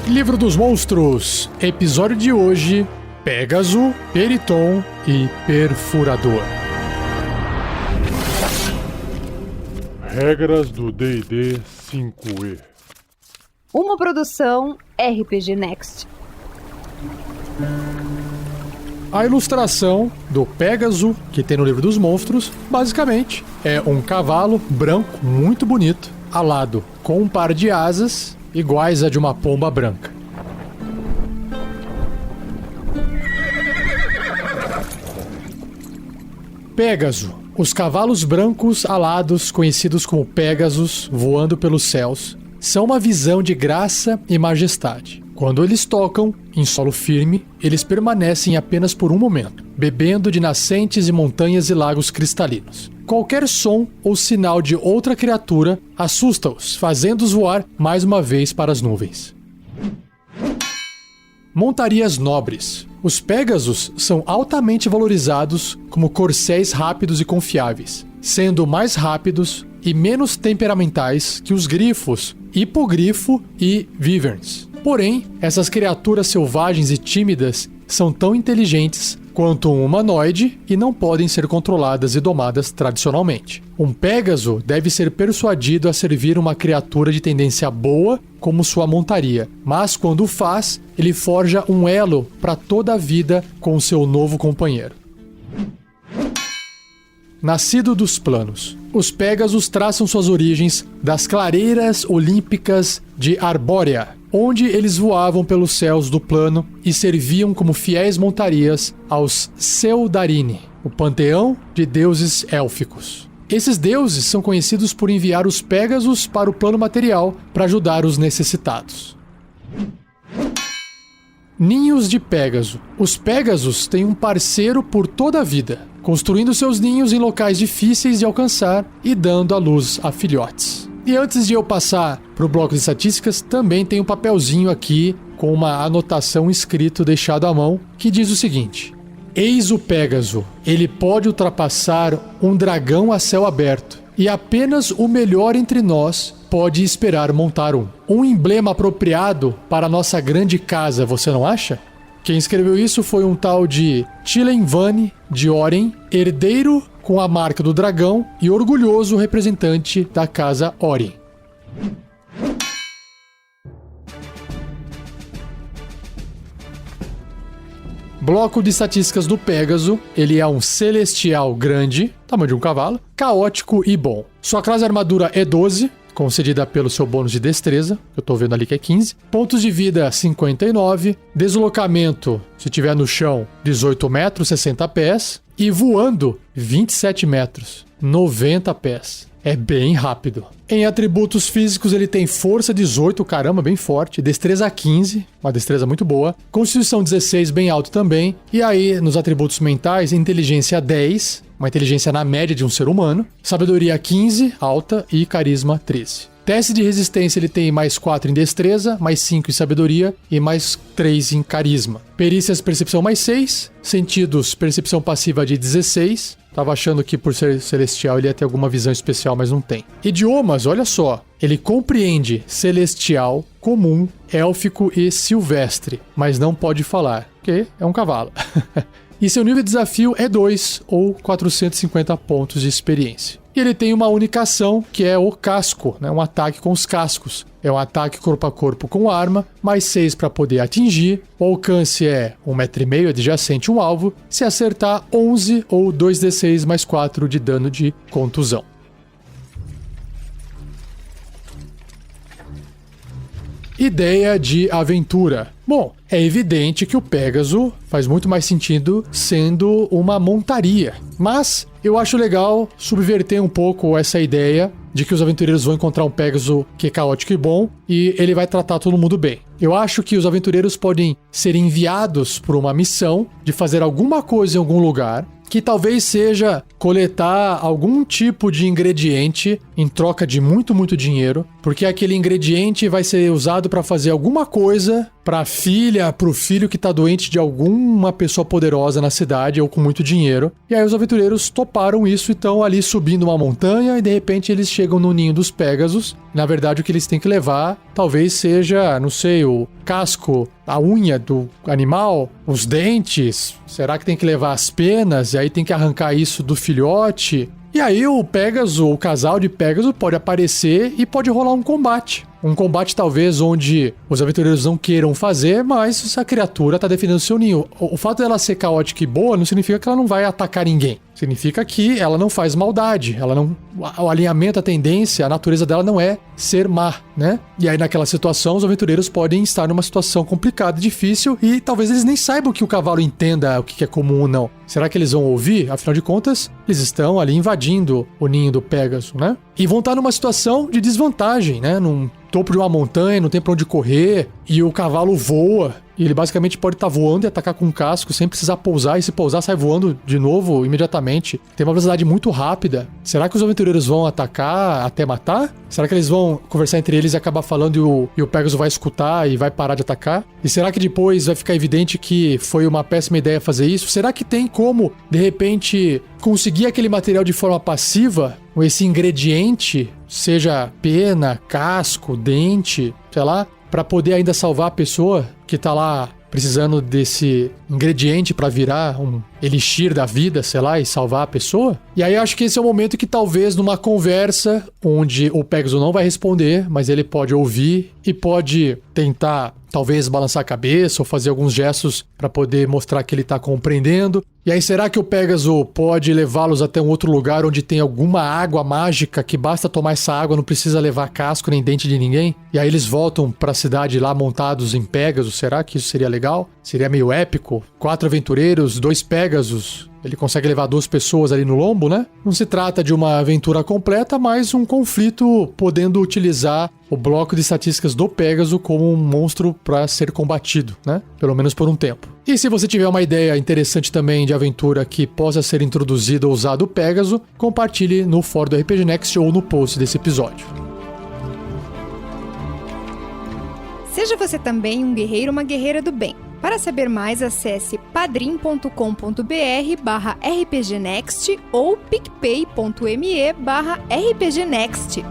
Livro dos Monstros, episódio de hoje, Pégaso, Periton e Perfurador. Regras do D&D 5e. Uma produção RPG Next. A ilustração do Pégaso, que tem no Livro dos Monstros, basicamente é um cavalo branco muito bonito, alado com um par de asas iguais a de uma pomba branca. Pégaso. Os cavalos brancos alados, conhecidos como Pégasos, voando pelos céus, são uma visão de graça e majestade. Quando eles tocam em solo firme, eles permanecem apenas por um momento, bebendo de nascentes e montanhas e lagos cristalinos. Qualquer som ou sinal de outra criatura assusta-os, fazendo-os voar mais uma vez para as nuvens. Montarias nobres. Os Pégasos são altamente valorizados como corcéis rápidos e confiáveis, sendo mais rápidos e menos temperamentais que os grifos, hipogrifo e wyverns. Porém, essas criaturas selvagens e tímidas são tão inteligentes quanto um humanoide e não podem ser controladas e domadas tradicionalmente. Um Pégaso deve ser persuadido a servir uma criatura de tendência boa como sua montaria, mas quando o faz, ele forja um elo para toda a vida com seu novo companheiro. Nascido dos planos. Os Pégasos traçam suas origens das clareiras olímpicas de Arbórea, onde eles voavam pelos céus do plano e serviam como fiéis montarias aos Seldarini, o panteão de deuses élficos. Esses deuses são conhecidos por enviar os Pégasos para o plano material para ajudar os necessitados. Ninhos de Pégaso. Os Pégasos têm um parceiro por toda a vida, construindo seus ninhos em locais difíceis de alcançar e dando à luz a filhotes. E antes de eu passar para o bloco de estatísticas, também tem um papelzinho aqui com uma anotação escrito deixado à mão que diz o seguinte: eis o Pégaso, ele pode ultrapassar um dragão a céu aberto e apenas o melhor entre nós pode esperar montar um. Um emblema apropriado para a nossa grande casa, você não acha? Quem escreveu isso foi um tal de Tilenvani de Oren, herdeiro com a marca do dragão e orgulhoso representante da casa Oren. Bloco de estatísticas do Pégaso. Ele é um celestial grande, tamanho de um cavalo, caótico e bom. Sua classe de armadura é 12, concedida pelo seu bônus de destreza, que eu tô vendo ali que é 15. Pontos de vida, 59. Deslocamento, se tiver no chão, 18 metros, 60 pés. E voando, 27 metros, 90 pés. É bem rápido. Em atributos físicos, ele tem força 18, caramba, bem forte. Destreza 15, uma destreza muito boa. Constituição 16, bem alto também. E aí, nos atributos mentais, inteligência 10, uma inteligência na média de um ser humano. Sabedoria 15, alta. E carisma 13. Teste de resistência ele tem mais 4 em destreza, mais 5 em sabedoria e mais 3 em carisma. Perícias, percepção mais 6. Sentidos, percepção passiva de 16. Tava achando que por ser celestial ele ia ter alguma visão especial, mas não tem. Idiomas, olha só. Ele compreende celestial, comum, élfico e silvestre, mas não pode falar, porque é um cavalo. E seu nível de desafio é 2 ou 450 pontos de experiência. E ele tem uma única ação, que é o casco, né? Um ataque com os cascos. É um ataque corpo a corpo com arma, mais 6 para poder atingir. O alcance é 1,5 m adjacente um alvo. Se acertar, 11 ou 2d6 mais 4 de dano de contusão. Ideia de aventura. Bom, é evidente que o Pégaso faz muito mais sentido sendo uma montaria. Mas eu acho legal subverter um pouco essa ideia de que os aventureiros vão encontrar um Pégaso que é caótico e bom e ele vai tratar todo mundo bem. Eu acho que os aventureiros podem ser enviados por uma missão de fazer alguma coisa em algum lugar, que talvez seja coletar algum tipo de ingrediente em troca de muito dinheiro, porque aquele ingrediente vai ser usado para fazer alguma coisa para a filha, para o filho que está doente de alguma pessoa poderosa na cidade ou com muito dinheiro. E aí os aventureiros toparam isso e estão ali subindo uma montanha e de repente eles chegam no ninho dos Pégasos. Na verdade, o que eles têm que levar talvez seja, não sei, o casco, a unha do animal, os dentes? Será que tem que levar as penas e aí tem que arrancar isso do filhote? E aí o Pégaso, o casal de Pégaso pode aparecer e pode rolar um combate. Um combate talvez onde os aventureiros não queiram fazer, mas essa criatura tá defendendo seu ninho. O fato dela ser caótica e boa não significa que ela não vai atacar ninguém. Significa que ela não faz maldade, ela não... O alinhamento, a tendência, a natureza dela não é ser má, né? E aí naquela situação os aventureiros podem estar numa situação complicada, difícil, e talvez eles nem saibam que o cavalo entenda o que é comum ou não. Será que eles vão ouvir? Afinal de contas, eles estão ali invadindo o ninho do Pégaso, né? E vão estar numa situação de desvantagem, né? Num topo de uma montanha, não tem pra onde correr, e o cavalo voa, e ele basicamente pode estar voando e atacar com um casco sem precisar pousar, e se pousar sai voando de novo imediatamente. Tem uma velocidade muito rápida. Será que os aventureiros vão atacar até matar? Será que eles vão conversar entre eles e acabar falando e o Pégaso vai escutar e vai parar de atacar? E será que depois vai ficar evidente que foi uma péssima ideia fazer isso? Será que tem como, de repente, conseguir aquele material de forma passiva? Ou esse ingrediente, seja pena, casco, dente, sei lá, para poder ainda salvar a pessoa que tá lá precisando desse ingrediente para virar um elixir da vida, sei lá, e salvar a pessoa? E aí eu acho que esse é o momento que talvez numa conversa onde o Pégaso não vai responder, mas ele pode ouvir e pode tentar talvez balançar a cabeça ou fazer alguns gestos para poder mostrar que ele tá compreendendo. E aí será que o Pégaso pode levá-los até um outro lugar onde tem alguma água mágica que basta tomar essa água, não precisa levar casco nem dente de ninguém? E aí eles voltam para a cidade lá montados em Pégaso. Será que isso seria legal? Seria meio épico? 4 aventureiros, 2 Pégasos. Ele consegue levar 2 pessoas ali no lombo, né? Não se trata de uma aventura completa, mas um conflito podendo utilizar o bloco de estatísticas do Pégaso como um monstro para ser combatido, né? Pelo menos por um tempo. E se você tiver uma ideia interessante também de aventura que possa ser introduzida ou usada o Pégaso, compartilhe no fórum do RPG Next ou no post desse episódio. Seja você também um guerreiro ou uma guerreira do bem. Para saber mais, acesse padrim.com.br/rpgnext ou picpay.me/rpgnext.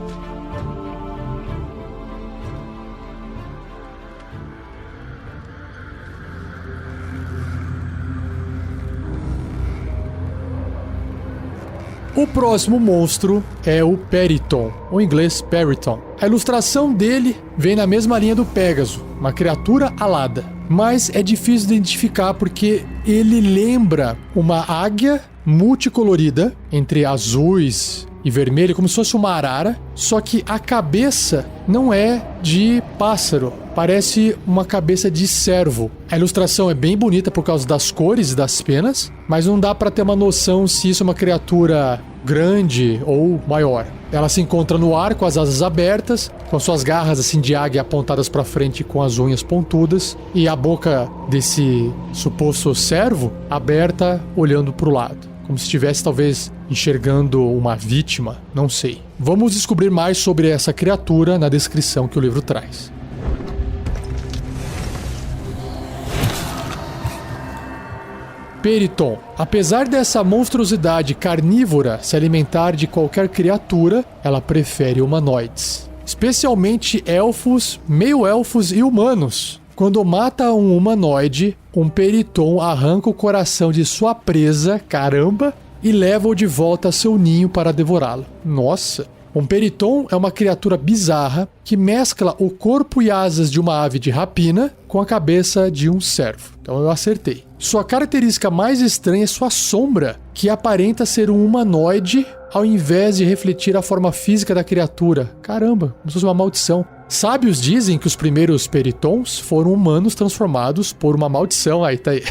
O próximo monstro é o Periton, ou em inglês Periton. A ilustração dele vem na mesma linha do Pégaso, uma criatura alada. Mas é difícil de identificar porque ele lembra uma águia multicolorida, entre azuis e vermelho, como se fosse uma arara, só que a cabeça não é de pássaro, parece uma cabeça de cervo. A ilustração é bem bonita por causa das cores e das penas, mas não dá para ter uma noção se isso é uma criatura grande ou maior. Ela se encontra no ar com as asas abertas, com suas garras assim de águia apontadas para frente com as unhas pontudas e a boca desse suposto cervo aberta olhando para o lado, como se estivesse talvez enxergando uma vítima, não sei. Vamos descobrir mais sobre essa criatura na descrição que o livro traz. Periton. Apesar dessa monstruosidade carnívora se alimentar de qualquer criatura, ela prefere humanoides. Especialmente elfos, meio-elfos e humanos. Quando mata um humanoide, um Periton arranca o coração de sua presa, caramba, e leva-o de volta a seu ninho para devorá-lo. Nossa! Um Periton é uma criatura bizarra que mescla o corpo e asas de uma ave de rapina com a cabeça de um cervo. Então eu acertei. Sua característica mais estranha é sua sombra, que aparenta ser um humanoide ao invés de refletir a forma física da criatura. Caramba, como se fosse uma maldição. Sábios dizem que os primeiros Peritons foram humanos transformados por uma maldição, aí tá aí,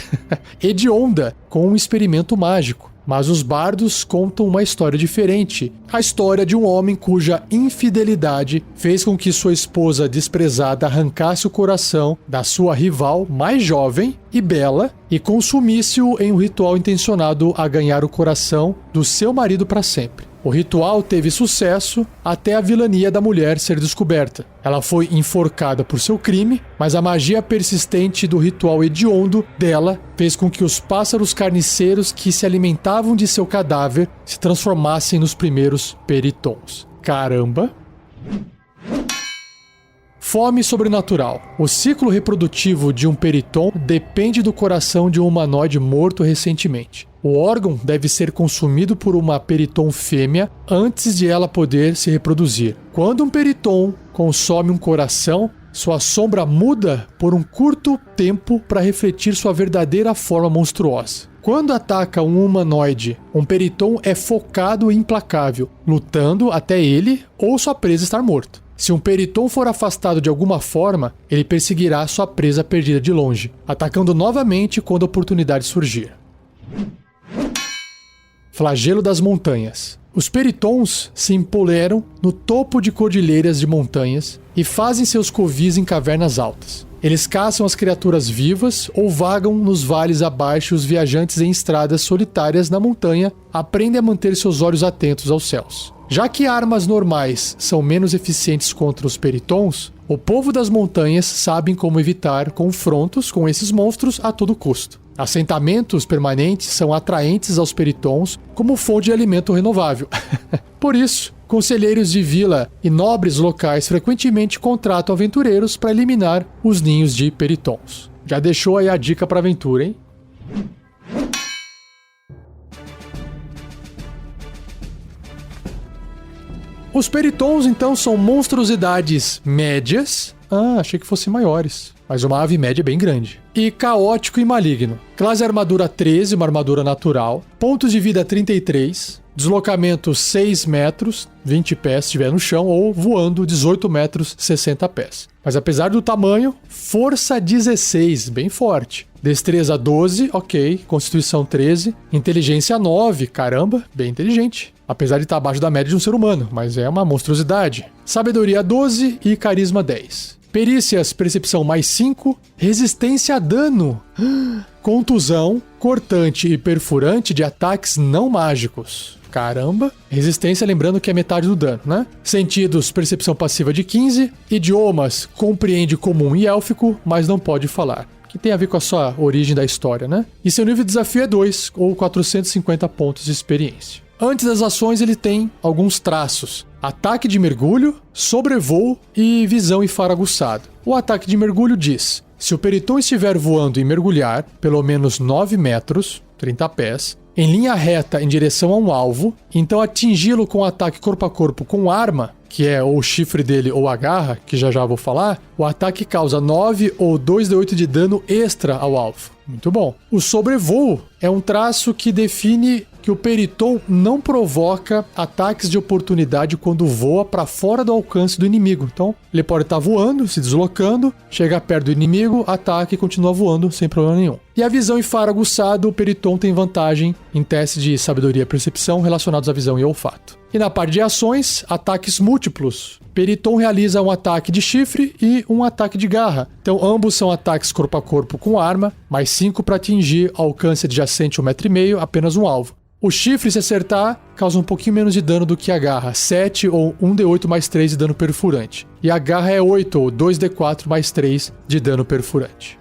hedionda, com um experimento mágico. Mas os bardos contam uma história diferente. A história de um homem cuja infidelidade fez com que sua esposa desprezada arrancasse o coração da sua rival mais jovem e bela e consumisse-o em um ritual intencionado a ganhar o coração do seu marido para sempre. O ritual teve sucesso até a vilania da mulher ser descoberta. Ela foi enforcada por seu crime, mas a magia persistente do ritual hediondo dela fez com que os pássaros carniceiros que se alimentavam de seu cadáver se transformassem nos primeiros Peritons. Caramba! Fome sobrenatural. O ciclo reprodutivo de um periton depende do coração de um humanoide morto recentemente. O órgão deve ser consumido por uma periton fêmea antes de ela poder se reproduzir. Quando um periton consome um coração, sua sombra muda por um curto tempo para refletir sua verdadeira forma monstruosa. Quando ataca um humanoide, um periton é focado e implacável, lutando até ele ou sua presa estar morto. Se um periton for afastado de alguma forma, ele perseguirá sua presa perdida de longe, atacando novamente quando a oportunidade surgir. Flagelo das montanhas. Os peritons se empoleram no topo de cordilheiras de montanhas e fazem seus covis em cavernas altas. Eles caçam as criaturas vivas ou vagam nos vales abaixo. Os viajantes em estradas solitárias na montanha aprendem a manter seus olhos atentos aos céus. Já que armas normais são menos eficientes contra os peritons, o povo das montanhas sabe como evitar confrontos com esses monstros a todo custo. Assentamentos permanentes são atraentes aos peritons como fonte de alimento renovável. Por isso, conselheiros de vila e nobres locais frequentemente contratam aventureiros para eliminar os ninhos de peritons. Já deixou aí a dica para aventura, hein? Os peritons, então, são monstruosidades médias. Achei que fossem maiores. Mas uma ave média bem grande. E caótico e maligno. Classe armadura 13, uma armadura natural. Pontos de vida 33. Deslocamento 6 metros, 20 pés se estiver no chão, ou voando 18 metros, 60 pés. Mas apesar do tamanho, força 16, bem forte. Destreza 12, ok. Constituição 13. Inteligência 9, caramba, bem inteligente. Apesar de estar abaixo da média de um ser humano, mas é uma monstruosidade. Sabedoria 12 e carisma 10. Perícias, percepção mais 5. Resistência a dano. Contusão, cortante e perfurante de ataques não mágicos. Caramba. Resistência, lembrando que é metade do dano, né? Sentidos, percepção passiva de 15. Idiomas, compreende comum e élfico, mas não pode falar. Que tem a ver com a sua origem da história, né? E seu nível de desafio é 2, ou 450 pontos de experiência. Antes das ações, ele tem alguns traços. Ataque de mergulho, sobrevoo e visão e faro aguçado. O ataque de mergulho diz: se o periton estiver voando e mergulhar pelo menos 9 metros, 30 pés, em linha reta em direção a um alvo, então atingi-lo com ataque corpo a corpo com arma, que é ou o chifre dele ou a garra, que já vou falar, o ataque causa 9 ou 2d8 de dano extra ao alvo. Muito bom. O sobrevoo é um traço que define que o periton não provoca ataques de oportunidade quando voa para fora do alcance do inimigo. Então, ele pode estar voando, se deslocando, chega perto do inimigo, ataca e continua voando sem problema nenhum. E a visão e faro aguçado, o periton tem vantagem em testes de sabedoria e percepção relacionados à visão e olfato. E na parte de ações, ataques múltiplos. Periton realiza um ataque de chifre e um ataque de garra. Então, ambos são ataques corpo a corpo com arma, mais 5 para atingir alcance adjacente 1,5 m, apenas um alvo. O chifre, se acertar, causa um pouquinho menos de dano do que a garra, 7 ou 1d8 mais 3 de dano perfurante. E a garra é 8 ou 2d4 mais 3 de dano perfurante.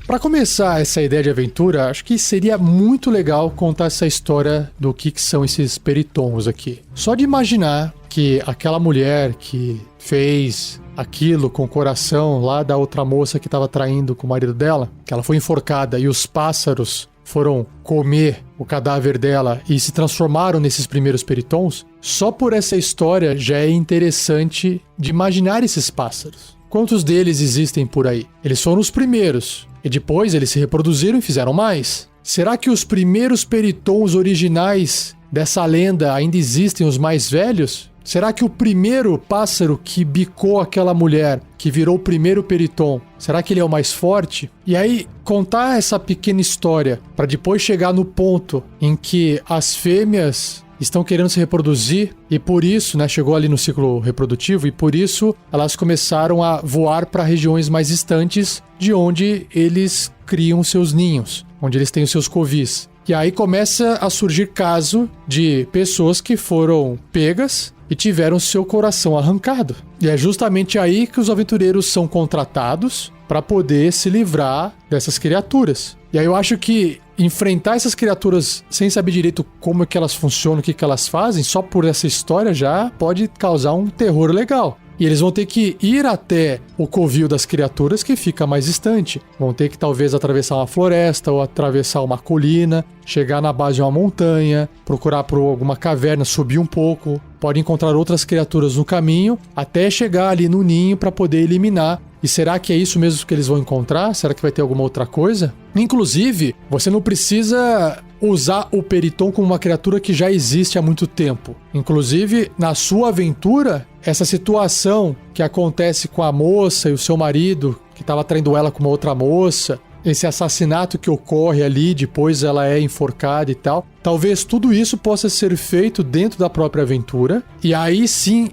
Para começar essa ideia de aventura, acho que seria muito legal contar essa história do que são esses peritons aqui. Só de imaginar que aquela mulher que fez aquilo com o coração lá da outra moça que estava traindo com o marido dela, que ela foi enforcada e os pássaros foram comer o cadáver dela e se transformaram nesses primeiros peritons, só por essa história já é interessante de imaginar esses pássaros. Quantos deles existem por aí? Eles foram os primeiros, e depois eles se reproduziram e fizeram mais. Será que os primeiros peritons originais dessa lenda ainda existem, os mais velhos? Será que o primeiro pássaro que bicou aquela mulher, que virou o primeiro periton, será que ele é o mais forte? E aí, contar essa pequena história para depois chegar no ponto em que as fêmeas estão querendo se reproduzir e por isso, chegou ali no ciclo reprodutivo e por isso elas começaram a voar para regiões mais distantes de onde eles criam seus ninhos, onde eles têm os seus covis. E aí começa a surgir caso de pessoas que foram pegas e tiveram seu coração arrancado. E é justamente aí que os aventureiros são contratados para poder se livrar dessas criaturas. E aí eu acho que enfrentar essas criaturas sem saber direito como é que elas funcionam, o que que elas fazem, só por essa história já pode causar um terror legal. E eles vão ter que ir até o covil das criaturas, que fica mais distante. Vão ter que talvez atravessar uma floresta ou atravessar uma colina, chegar na base de uma montanha, procurar por alguma caverna, subir um pouco. Pode encontrar outras criaturas no caminho, até chegar ali no ninho para poder eliminar. E será que é isso mesmo que eles vão encontrar? Será que vai ter alguma outra coisa? Inclusive, você não precisa usar o Periton como uma criatura que já existe há muito tempo. Inclusive, na sua aventura, essa situação que acontece com a moça e o seu marido, que estava traindo ela com uma outra moça, esse assassinato que ocorre ali, depois ela é enforcada e tal, talvez tudo isso possa ser feito dentro da própria aventura, e aí sim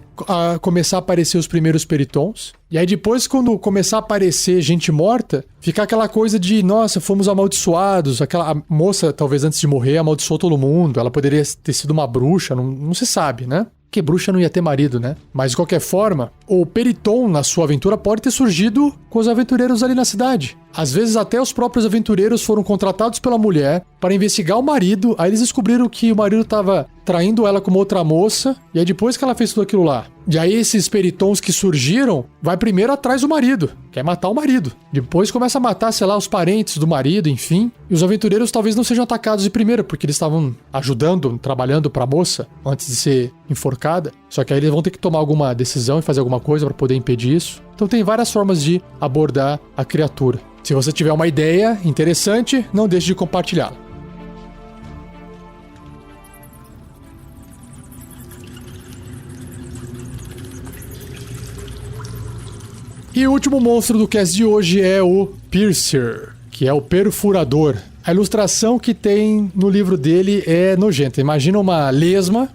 começar a aparecer os primeiros Peritons. E aí depois, quando começar a aparecer gente morta, fica aquela coisa de, nossa, fomos amaldiçoados. A moça, talvez antes de morrer, amaldiçoou todo mundo. Ela poderia ter sido uma bruxa, não se sabe, né? Porque bruxa não ia ter marido, né? Mas de qualquer forma, o Periton na sua aventura pode ter surgido com os aventureiros ali na cidade. Às vezes até os próprios aventureiros foram contratados pela mulher para investigar o marido. Aí eles descobriram que o marido estava traindo ela com uma outra moça. E aí depois que ela fez tudo aquilo lá. E aí esses Peritons que surgiram, vai primeiro atrás do marido. Quer matar o marido. Depois começa a matar, sei lá, os parentes do marido, enfim. E os aventureiros talvez não sejam atacados de primeira, porque eles estavam ajudando, trabalhando para a moça antes de ser enforcada. Só que aí eles vão ter que tomar alguma decisão e fazer alguma coisa para poder impedir isso. Então tem várias formas de abordar a criatura. Se você tiver uma ideia interessante, não deixe de compartilhá-la. E o último monstro do cast de hoje é o Piercer, que é o Perfurador. A ilustração que tem no livro dele é nojenta. Imagina uma lesma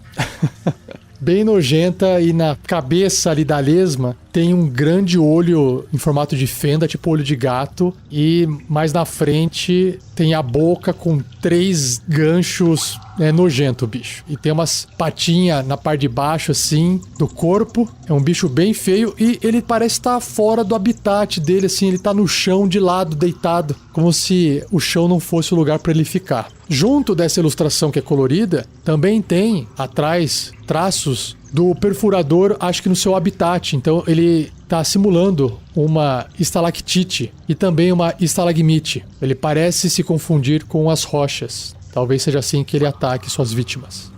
bem nojenta e na cabeça ali da lesma tem um grande olho em formato de fenda, tipo olho de gato, e mais na frente tem a boca com 3 ganchos. É nojento o bicho. E tem umas patinhas na parte de baixo, assim, do corpo. É um bicho bem feio e ele parece estar fora do habitat dele, assim. Ele tá no chão, de lado, deitado, como se o chão não fosse o lugar para ele ficar. Junto dessa ilustração que é colorida, também tem, atrás, traços do perfurador, acho que no seu habitat. Então ele tá simulando uma estalactite e também uma estalagmite. Ele parece se confundir com as rochas. Talvez seja assim que ele ataque suas vítimas.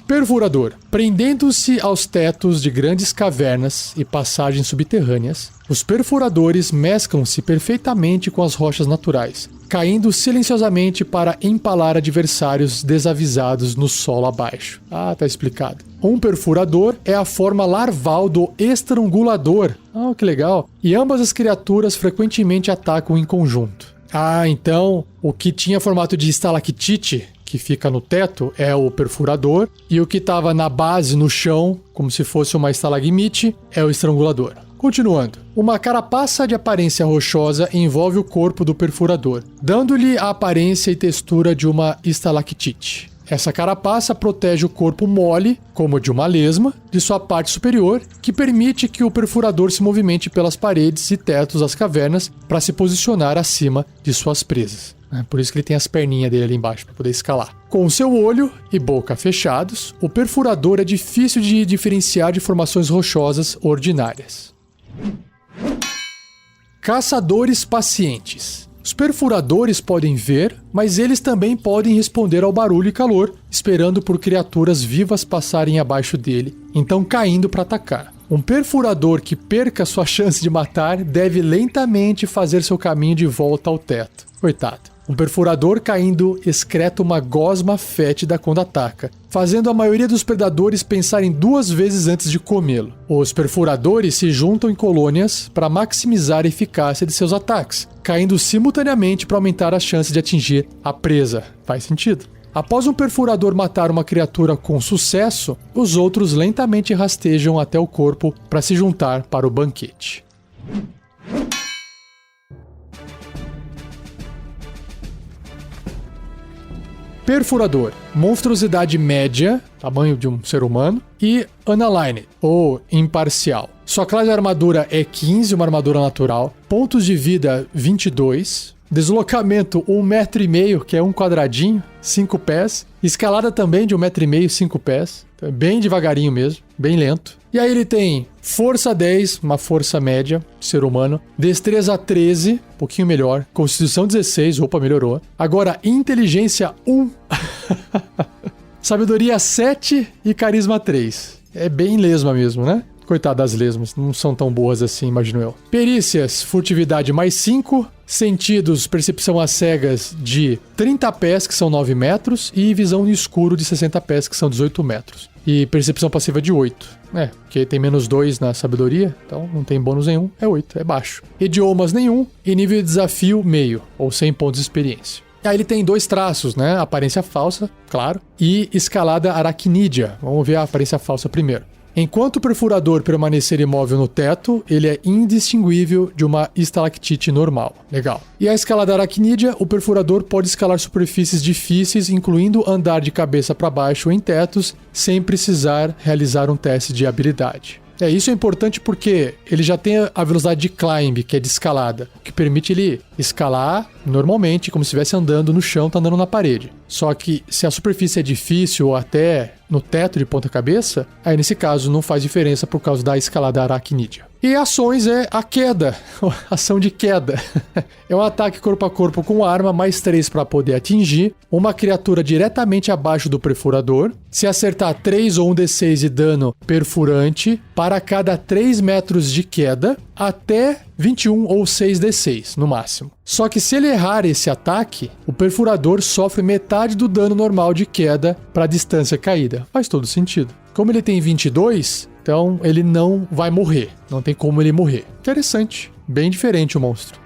Perfurador. Prendendo-se aos tetos de grandes cavernas e passagens subterrâneas, os perfuradores mesclam-se perfeitamente com as rochas naturais, caindo silenciosamente para empalar adversários desavisados no solo abaixo. Ah, tá explicado. Um perfurador é a forma larval do estrangulador. Ah, que legal. E ambas as criaturas frequentemente atacam em conjunto. Ah, então o que tinha formato de estalactite, que fica no teto, é o perfurador, e o que estava na base, no chão, como se fosse uma estalagmite, é o estrangulador. Continuando. Uma carapaça de aparência rochosa envolve o corpo do perfurador, dando-lhe a aparência e textura de uma estalactite. Essa carapaça protege o corpo mole, como de uma lesma, de sua parte superior, que permite que o perfurador se movimente pelas paredes e tetos das cavernas para se posicionar acima de suas presas. É por isso que ele tem as perninhas dele ali embaixo para poder escalar. Com seu olho e boca fechados, o perfurador é difícil de diferenciar de formações rochosas ordinárias. Caçadores pacientes. Os perfuradores podem ver, mas eles também podem responder ao barulho e calor, esperando por criaturas vivas passarem abaixo dele, então caindo para atacar. Um perfurador que perca sua chance de matar deve lentamente fazer seu caminho de volta ao teto. Coitado. Um perfurador caindo excreta uma gosma fétida quando ataca, fazendo a maioria dos predadores pensarem 2 vezes antes de comê-lo. Os perfuradores se juntam em colônias para maximizar a eficácia de seus ataques, caindo simultaneamente para aumentar a chance de atingir a presa. Faz sentido? Após um perfurador matar uma criatura com sucesso, os outros lentamente rastejam até o corpo para se juntar para o banquete. Perfurador, monstruosidade média, tamanho de um ser humano, e unaligned, ou imparcial. Sua classe de armadura é 15, uma armadura natural. Pontos de vida, 22. Deslocamento, 1,5 m, que é um quadradinho, 5 pés. Escalada também de 1,5 m, 5 pés. Então, bem devagarinho mesmo, bem lento. E aí ele tem força 10, uma força média, ser humano. Destreza 13, um pouquinho melhor. Constituição 16, opa, melhorou. Agora, inteligência 1. Sabedoria 7 e carisma 3. É bem lesma mesmo, né? Coitado das lesmas, não são tão boas assim, imagino eu. Perícias, furtividade mais 5. Sentidos, percepção às cegas de 30 pés, que são 9 metros. E visão no escuro de 60 pés, que são 18 metros. E percepção passiva de 8. Porque tem menos 2 na sabedoria, então não tem bônus nenhum, é 8, é baixo. Idiomas nenhum e nível de desafio meio, ou 100 pontos de experiência. Aí ele tem 2 traços, né? Aparência falsa, claro, e escalada aracnídea. Vamos ver a aparência falsa primeiro. Enquanto o perfurador permanecer imóvel no teto, ele é indistinguível de uma estalactite normal. Legal. E a escalada aracnídea, o perfurador pode escalar superfícies difíceis, incluindo andar de cabeça para baixo em tetos, sem precisar realizar um teste de habilidade. Isso é importante porque ele já tem a velocidade de climb, que é de escalada, o que permite ele escalar normalmente, como se estivesse andando no chão, tá andando na parede. Só que se a superfície é difícil ou até no teto de ponta cabeça, aí nesse caso não faz diferença por causa da escalada aracnídea. E ações é a queda, ação de queda. É um ataque corpo a corpo com arma, mais 3 para poder atingir uma criatura diretamente abaixo do perfurador. Se acertar 3 ou 1d6 de dano perfurante para cada 3 metros de queda, até 21 ou 6d6 no máximo. Só que se ele errar esse ataque, o perfurador sofre metade do dano normal de queda para a distância caída. Faz todo sentido. Como ele tem 22, então ele não vai morrer. Não tem como ele morrer. Interessante. Bem diferente o monstro.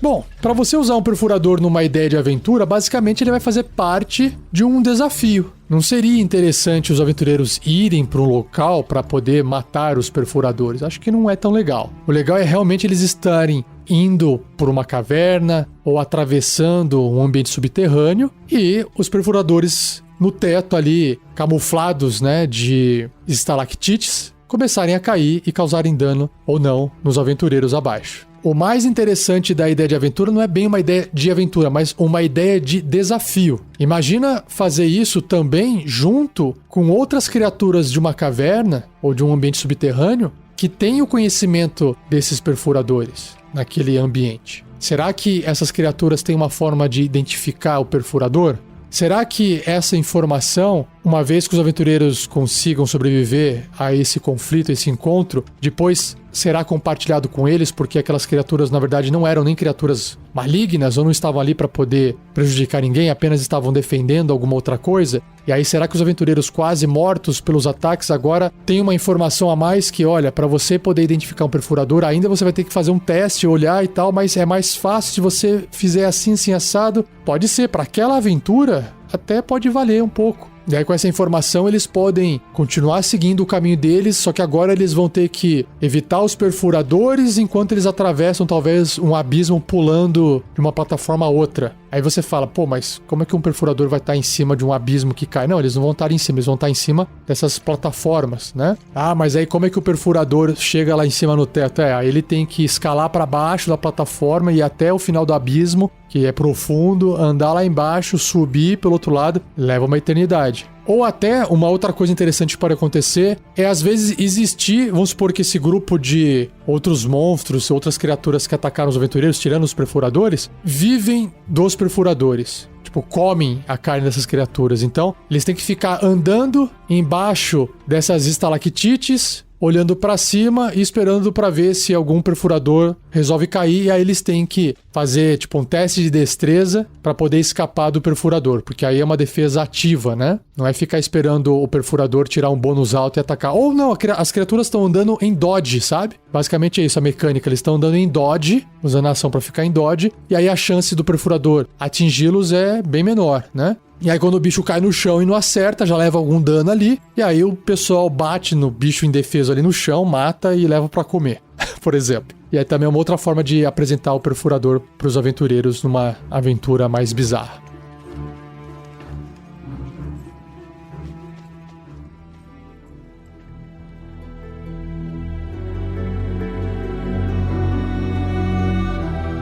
Bom, para você usar um perfurador numa ideia de aventura, basicamente ele vai fazer parte de um desafio. Não seria interessante os aventureiros irem para um local para poder matar os perfuradores? Acho que não é tão legal. O legal é realmente eles estarem indo por uma caverna ou atravessando um ambiente subterrâneo e os perfuradores no teto ali, camuflados, né, de estalactites, começarem a cair e causarem dano ou não nos aventureiros abaixo. O mais interessante da ideia de aventura não é bem uma ideia de aventura, mas uma ideia de desafio. Imagina fazer isso também junto com outras criaturas de uma caverna ou de um ambiente subterrâneo que têm o conhecimento desses perfuradores naquele ambiente. Será que essas criaturas têm uma forma de identificar o perfurador? Será que essa informação, uma vez que os aventureiros consigam sobreviver a esse conflito, esse encontro, depois será compartilhado com eles, porque aquelas criaturas, na verdade, não eram nem criaturas malignas ou não estavam ali para poder prejudicar ninguém, apenas estavam defendendo alguma outra coisa? E aí, será que os aventureiros quase mortos pelos ataques agora têm uma informação a mais que, olha, para você poder identificar um perfurador, ainda você vai ter que fazer um teste, olhar e tal, mas é mais fácil se você fizer assim, assim, assado? Pode ser, para aquela aventura, até pode valer um pouco. E aí com essa informação eles podem continuar seguindo o caminho deles, só que agora eles vão ter que evitar os perfuradores enquanto eles atravessam talvez um abismo pulando de uma plataforma a outra. Aí você fala, pô, mas como é que um perfurador vai estar em cima de um abismo que cai? Não, eles não vão estar em cima, eles vão estar em cima dessas plataformas, né? Ah, mas aí como é que o perfurador chega lá em cima no teto? Aí ele tem que escalar para baixo da plataforma e ir até o final do abismo, que é profundo, andar lá embaixo, subir pelo outro lado, leva uma eternidade. Ou até, uma outra coisa interessante que pode acontecer é às vezes existir, vamos supor que esse grupo de outros monstros, outras criaturas que atacaram os aventureiros, tirando os perfuradores, vivem dos perfuradores. Tipo, comem a carne dessas criaturas. Então, eles têm que ficar andando embaixo dessas estalactites, olhando pra cima e esperando pra ver se algum perfurador resolve cair, e aí eles têm que fazer tipo um teste de destreza pra poder escapar do perfurador, porque aí é uma defesa ativa, né? Não é ficar esperando o perfurador tirar um bônus alto e atacar. Ou não, as criaturas estão andando em dodge, sabe? Basicamente é isso a mecânica, eles estão andando em dodge, usando a ação pra ficar em dodge, e aí a chance do perfurador atingi-los é bem menor, né? E aí quando o bicho cai no chão e não acerta, já leva algum dano ali. E aí o pessoal bate no bicho indefeso ali no chão, mata e leva pra comer, por exemplo. E é também uma outra forma de apresentar o perfurador para os aventureiros numa aventura mais bizarra.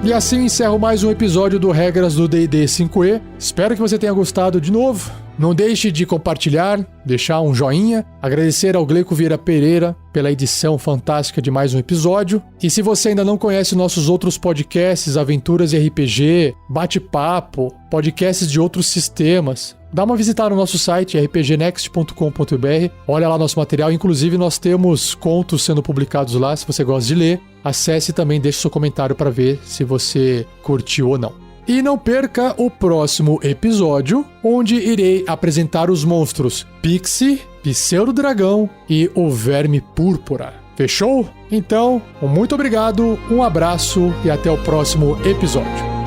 E assim encerro mais um episódio do Regras do D&D 5e. Espero que você tenha gostado de novo. Não deixe de compartilhar, deixar um joinha, agradecer ao Gleico Vieira Pereira pela edição fantástica de mais um episódio. E se você ainda não conhece nossos outros podcasts, Aventuras e RPG, Bate-Papo, podcasts de outros sistemas, dá uma visitada no nosso site, rpgnext.com.br. Olha lá nosso material, inclusive nós temos contos sendo publicados lá, se você gosta de ler. Acesse também, deixe seu comentário para ver se você curtiu ou não. E não perca o próximo episódio, onde irei apresentar os monstros Pixie, Pseudo-Dragão e o Verme Púrpura. Fechou? Então, muito obrigado, um abraço e até o próximo episódio.